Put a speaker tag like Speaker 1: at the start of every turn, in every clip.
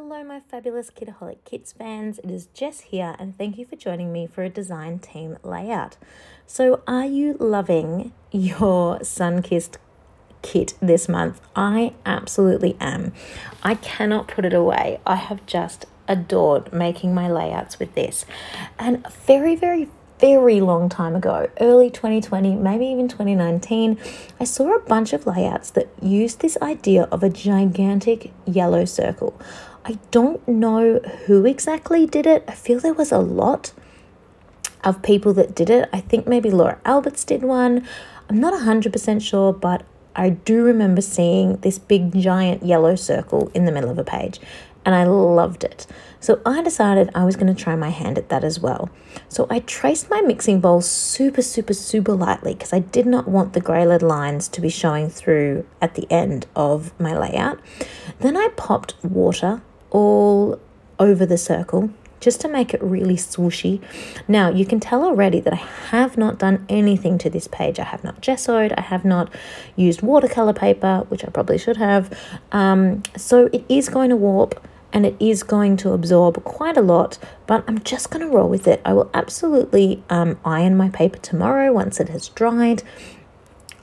Speaker 1: Hello my fabulous Kitaholic Kits fans, it is Jess here and thank you for joining me for a design team layout. So are you loving your sun-kissed kit this month? I absolutely am. I cannot put it away. I have just adored making my layouts with this. And very long time ago, early 2020, maybe even 2019, I saw a bunch of layouts that used this idea of a gigantic yellow circle. I don't know who exactly did it. I feel there was a lot of people that did it. I think maybe Laura Alberts did one. I'm not 100% sure, but I do remember seeing this big giant yellow circle in the middle of a page and I loved it. So I decided I was going to try my hand at that as well. So I traced my mixing bowl super lightly because I did not want the grey lead lines to be showing through at the end of my layout. Then I popped water all over the circle just to make it really swooshy. Now you can tell already that I have not done anything to this page. I have not gessoed, I have not used watercolor paper, which I probably should have. So it is going to warp and it is going to absorb quite a lot, but I'm just going to roll with it. I will absolutely iron my paper tomorrow once it has dried,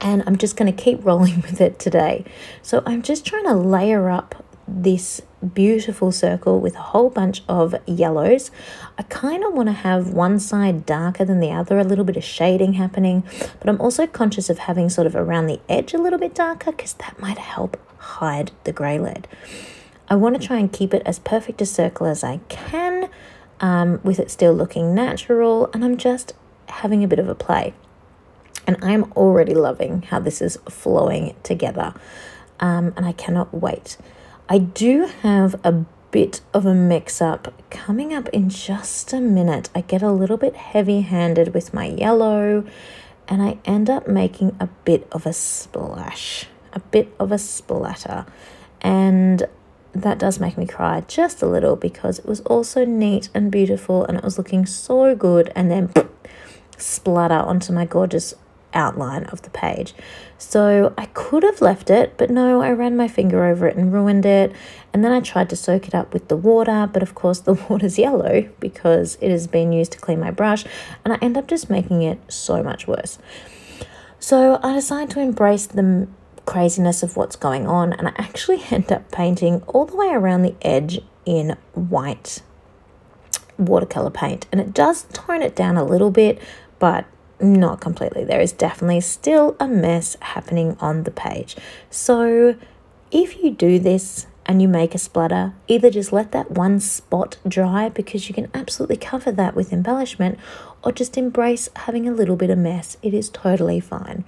Speaker 1: and I'm just going to keep rolling with it today. So I'm just trying to layer up this beautiful circle with a whole bunch of yellows. I kind of want to have one side darker than the other, a little bit of shading happening, but I'm also conscious of having sort of around the edge a little bit darker because that might help hide the grey lead. I want to try and keep it as perfect a circle as I can, with it still looking natural, and I'm just having a bit of a play. And I'm already loving how this is flowing together, and I cannot wait. I do have a bit of a mix-up coming up in just a minute. I get a little bit heavy-handed with my yellow, and I end up making a bit of a splash, a bit of a splatter, and that does make me cry just a little because it was also neat and beautiful and it was looking so good, and then splatter onto my gorgeous outline of the page. So I could have left it, but no, I ran my finger over it and ruined it. And then I tried to soak it up with the water, but of course the water's yellow because it has been used to clean my brush, and I end up just making it so much worse. So I decided to embrace the craziness of what's going on, and I actually end up painting all the way around the edge in white watercolor paint, and it does tone it down a little bit, but not completely. There is definitely still a mess happening on the page. So if you do this and you make a splatter, either just let that one spot dry because you can absolutely cover that with embellishment, or just embrace having a little bit of mess. It is totally fine.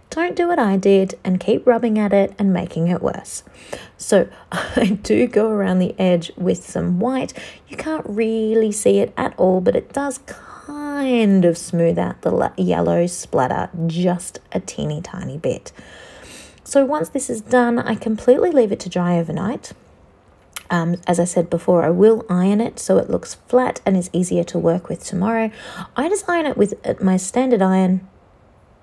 Speaker 1: Don't do what I did and keep rubbing at it and making it worse. So I do go around the edge with some white. You can't really see it at all, but it does kind of smooth out the yellow splatter just a teeny tiny bit. So once this is done, I completely leave it to dry overnight. As I said before, I will iron it so it looks flat and is easier to work with tomorrow. I just iron it with my standard iron.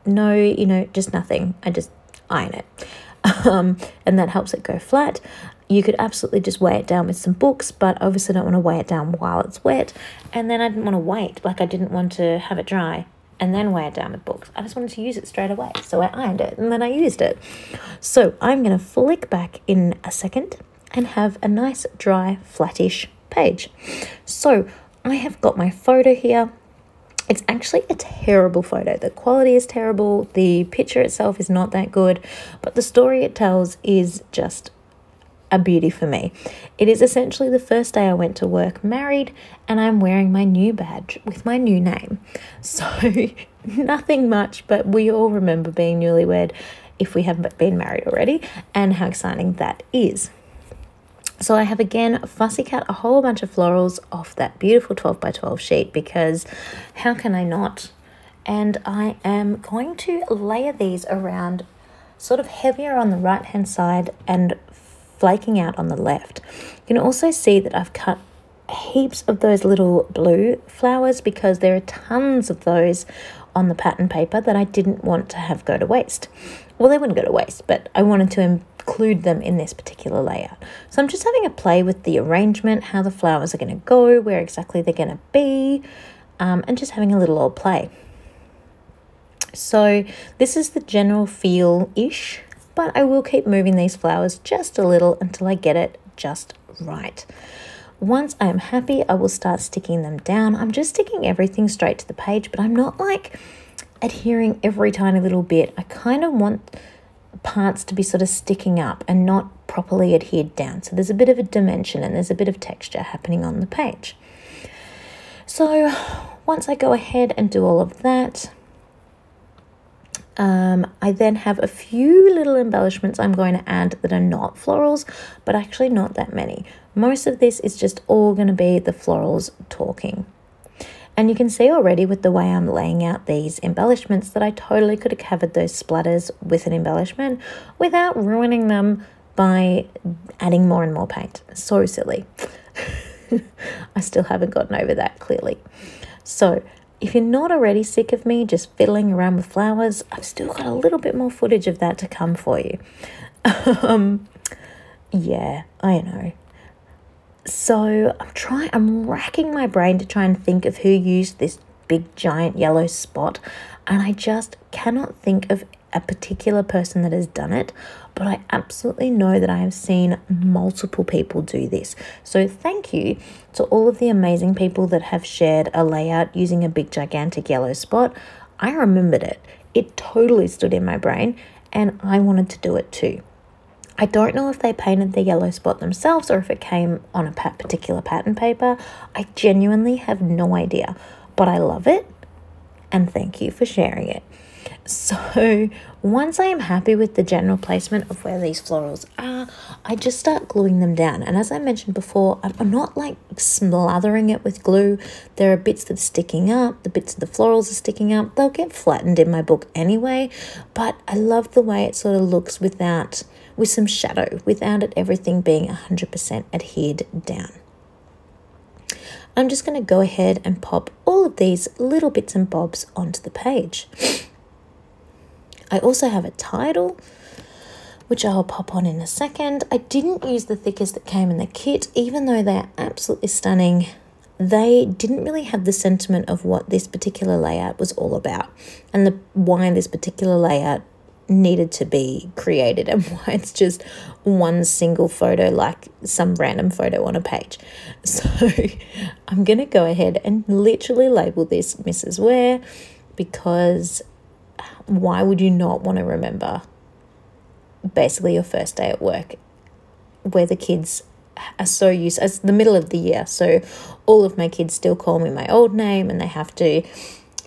Speaker 1: No, just nothing. I just iron it. And that helps it go flat. You could absolutely just weigh it down with some books, but obviously don't want to weigh it down while it's wet. And then I didn't want to wait, I didn't want to have it dry and then weigh it down with books. I just wanted to use it straight away. So I ironed it and then I used it. So I'm going to flick back in a second and have a nice dry flattish page. So I have got my photo here. It's actually a terrible photo. The quality is terrible. The picture itself is not that good, but the story it tells is just a beauty for me. It is essentially the first day I went to work married, and I'm wearing my new badge with my new name. So nothing much, but we all remember being newlywed if we haven't been married already, and how exciting that is. So I have again fussy cut a whole bunch of florals off that beautiful 12x12 sheet because how can I not? And I am going to layer these around sort of heavier on the right hand side and flaking out on the left. You can also see that I've cut heaps of those little blue flowers because there are tons of those on the pattern paper that I didn't want to have go to waste. Well, they wouldn't go to waste, but I wanted to include them in this particular layout. So I'm just having a play with the arrangement, how the flowers are going to go, where exactly they're going to be, and just having a little old play. So this is the general feel-ish, but I will keep moving these flowers just a little until I get it just right. Once I am happy, I will start sticking them down. I'm just sticking everything straight to the page, but I'm not like adhering every tiny little bit. I kind of want parts to be sort of sticking up and not properly adhered down. So there's a bit of a dimension and there's a bit of texture happening on the page. So once I go ahead and do all of that, I then have a few little embellishments I'm going to add that are not florals, but actually not that many. Most of this is just all going to be the florals talking. And you can see already with the way I'm laying out these embellishments that I totally could have covered those splatters with an embellishment without ruining them by adding more and more paint. So silly. I still haven't gotten over that clearly. So if you're not already sick of me just fiddling around with flowers, I've still got a little bit more footage of that to come for you. Yeah, I know. So I'm racking my brain to try and think of who used this big giant yellow spot, and I just cannot think of a particular person that has done it, but I absolutely know that I have seen multiple people do this. So thank you to all of the amazing people that have shared a layout using a big gigantic yellow spot. I remembered it. It totally stood in my brain and I wanted to do it too. I don't know if they painted the yellow spot themselves or if it came on a particular pattern paper. I genuinely have no idea, but I love it and thank you for sharing it. So once I am happy with the general placement of where these florals are, I just start gluing them down. And as I mentioned before, I'm not like slathering it with glue. There are bits that are sticking up, the bits of the florals are sticking up. They'll get flattened in my book anyway, but I love the way it sort of looks with some shadow, without it everything being 100% adhered down. I'm just going to go ahead and pop all of these little bits and bobs onto the page. I also have a title, which I'll pop on in a second. I didn't use the thickest that came in the kit, even though they're absolutely stunning. They didn't really have the sentiment of what this particular layout was all about and why this particular layout needed to be created and why it's just one single photo, like some random photo on a page. So I'm going to go ahead and literally label this Mrs. Ware, because why would you not want to remember basically your first day at work, where the kids are so used, as the middle of the year, so all of my kids still call me my old name and they have to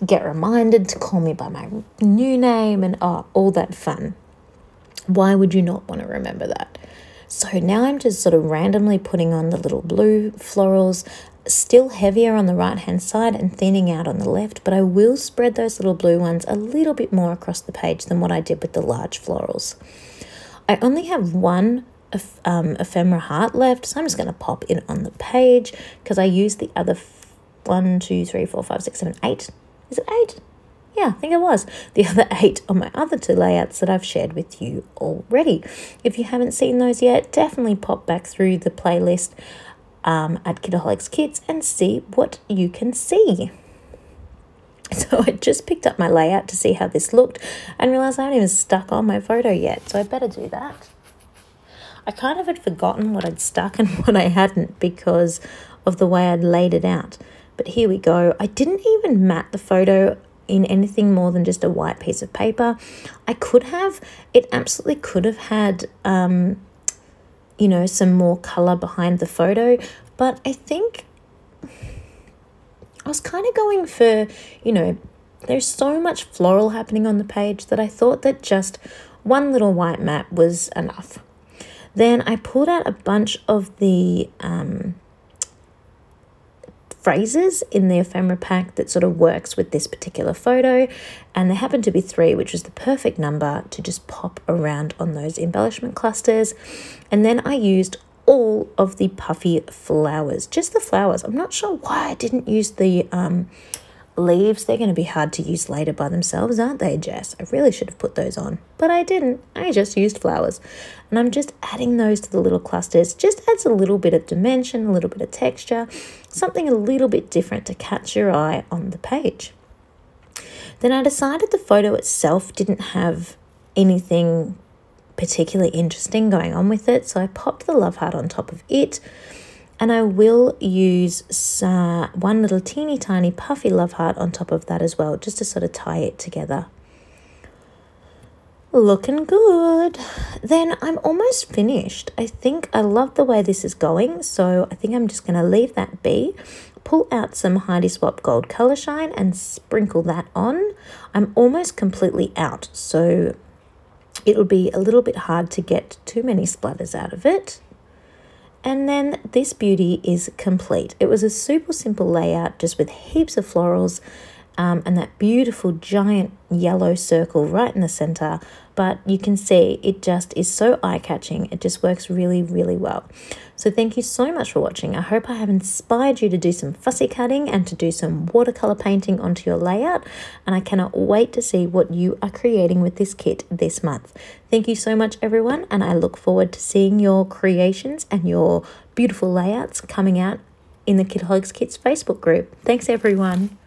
Speaker 1: get reminded to call me by my new name and all that fun. Why would you not want to remember that? So now I'm just sort of randomly putting on the little blue florals, still heavier on the right hand side and thinning out on the left, but I will spread those little blue ones a little bit more across the page than what I did with the large florals. I only have one ephemera heart left, so I'm just going to pop it on the page because I used the other 1, 2, 3, 4, 5, 6, 7, 8. Is it 8? Yeah, I think it was. The other 8 on my other 2 layouts that I've shared with you already. If you haven't seen those yet, definitely pop back through the playlist at Kitaholic Kits and see what you can see. So I just picked up my layout to see how this looked and realised I haven't even stuck on my photo yet, so I better do that. I kind of had forgotten what I'd stuck and what I hadn't because of the way I'd laid it out. But here we go. I didn't even mat the photo in anything more than just a white piece of paper. It absolutely could have had, you know, some more colour behind the photo. But I think I was kind of going for, you know, there's so much floral happening on the page that I thought that just one little white mat was enough. Then I pulled out a bunch of the phrases in the ephemera pack that sort of works with this particular photo, and there happened to be 3, which was the perfect number to just pop around on those embellishment clusters. And then I used all of the puffy flowers, just the flowers. I'm not sure why I didn't use the leaves, they're going to be hard to use later by themselves, aren't they, Jess? I really should have put those on, but I didn't. I just used flowers. And I'm just adding those to the little clusters. Just adds a little bit of dimension, a little bit of texture, something a little bit different to catch your eye on the page. Then I decided the photo itself didn't have anything particularly interesting going on with it, so I popped the love heart on top of it. And I will use one little teeny tiny puffy love heart on top of that as well, just to sort of tie it together. Looking good. Then I'm almost finished. I think I love the way this is going, so I think I'm just going to leave that be. Pull out some Heidi Swap Gold Color Shine and sprinkle that on. I'm almost completely out, so it'll be a little bit hard to get too many splatters out of it. And then this beauty is complete. It was a super simple layout just with heaps of florals and that beautiful giant yellow circle right in the center. But you can see it just is so eye-catching. It just works really, really well. So thank you so much for watching. I hope I have inspired you to do some fussy cutting and to do some watercolor painting onto your layout. And I cannot wait to see what you are creating with this kit this month. Thank you so much, everyone. And I look forward to seeing your creations and your beautiful layouts coming out in the Kitaholic Kits Facebook group. Thanks, everyone.